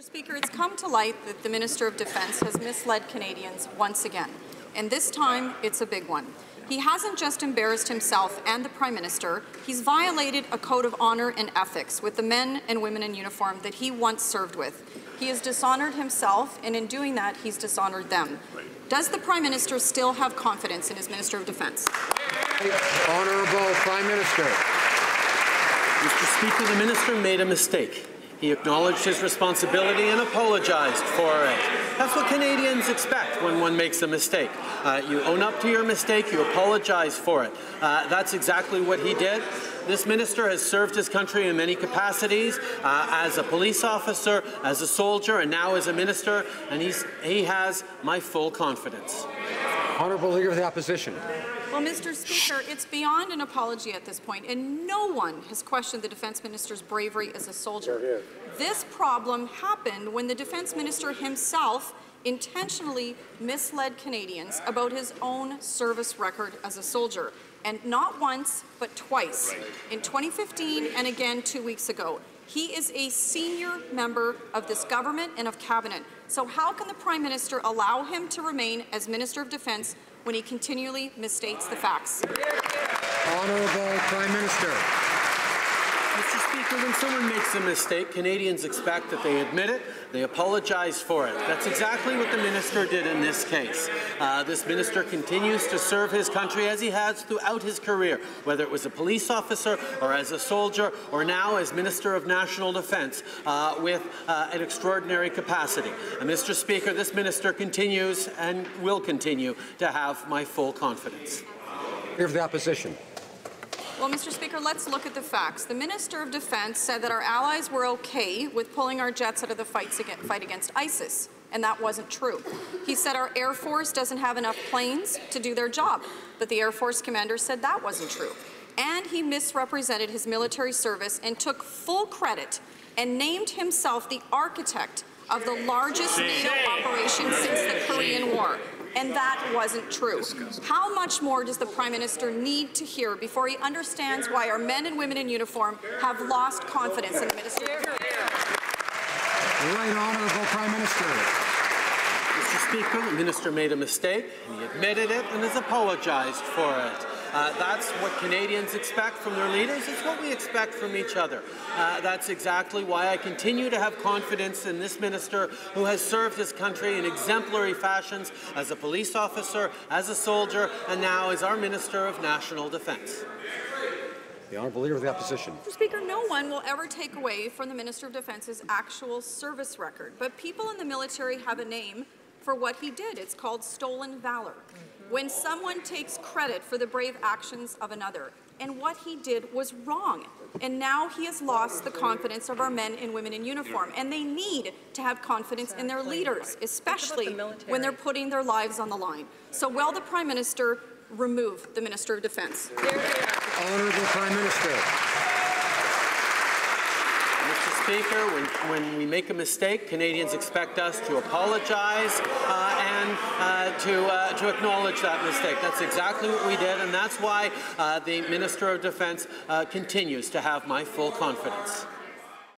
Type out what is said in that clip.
Speaker, it's come to light that the Minister of Defence has misled Canadians once again, and this time it's a big one. He hasn't just embarrassed himself and the Prime Minister, he's violated a code of honour and ethics with the men and women in uniform that he once served with. He has dishonoured himself, and in doing that, he's dishonoured them. Does the Prime Minister still have confidence in his Minister of Defence? Honourable Prime Minister. Mr. Speaker, the Minister made a mistake. He acknowledged his responsibility and apologized for it. That's what Canadians expect when one makes a mistake. You own up to your mistake, you apologize for it. That's exactly what he did. This minister has served his country in many capacities, as a police officer, as a soldier, and now as a minister, and he has my full confidence. Honourable Leader of the Opposition. Well, Mr. Speaker, it's beyond an apology at this point, and no one has questioned the Defence Minister's bravery as a soldier. This problem happened when the Defence Minister himself intentionally misled Canadians about his own service record as a soldier, and not once, but twice, in 2015 and again 2 weeks ago. He is a senior member of this government and of cabinet. So how can the Prime Minister allow him to remain as Minister of Defence when he continually misstates the facts? Honourable Prime Minister. Mr. Speaker, when someone makes a mistake, Canadians expect that they admit it, they apologize for it. That's exactly what the minister did in this case. This minister continues to serve his country as he has throughout his career, whether it was a police officer or as a soldier or now as Minister of National Defence with an extraordinary capacity. And Mr. Speaker, this minister continues and will continue to have my full confidence. Leader of the Opposition. Well, Mr. Speaker, let's look at the facts. The Minister of Defence said that our allies were okay with pulling our jets out of the fight against ISIS, and that wasn't true. He said our Air Force doesn't have enough planes to do their job, but the Air Force commander said that wasn't true. And he misrepresented his military service and took full credit and named himself the architect of the largest NATO operation since the Korean War. And that wasn't true. How much more does the Prime Minister need to hear before he understands why our men and women in uniform have lost confidence in the Minister? Right, Honourable Prime Minister. Mr. Speaker, the minister made a mistake, he admitted it, and has apologized for it. That's what Canadians expect from their leaders. It's what we expect from each other. That's exactly why I continue to have confidence in this minister who has served his country in exemplary fashions as a police officer, as a soldier, and now as our Minister of National Defence. The Honourable Leader of the Opposition. Mr. Speaker, no one will ever take away from the Minister of Defence's actual service record, but people in the military have a name for what he did. It's called stolen valour. When someone takes credit for the brave actions of another, and what he did was wrong. And now he has lost the confidence of our men and women in uniform, and they need to have confidence in their leaders, especially when they're putting their lives on the line. So will the Prime Minister remove the Minister of Defence? Honourable Prime Minister. Mr. Speaker, when we make a mistake, Canadians expect us to apologize and to acknowledge that mistake. That's exactly what we did, and that's why the Minister of Defence continues to have my full confidence.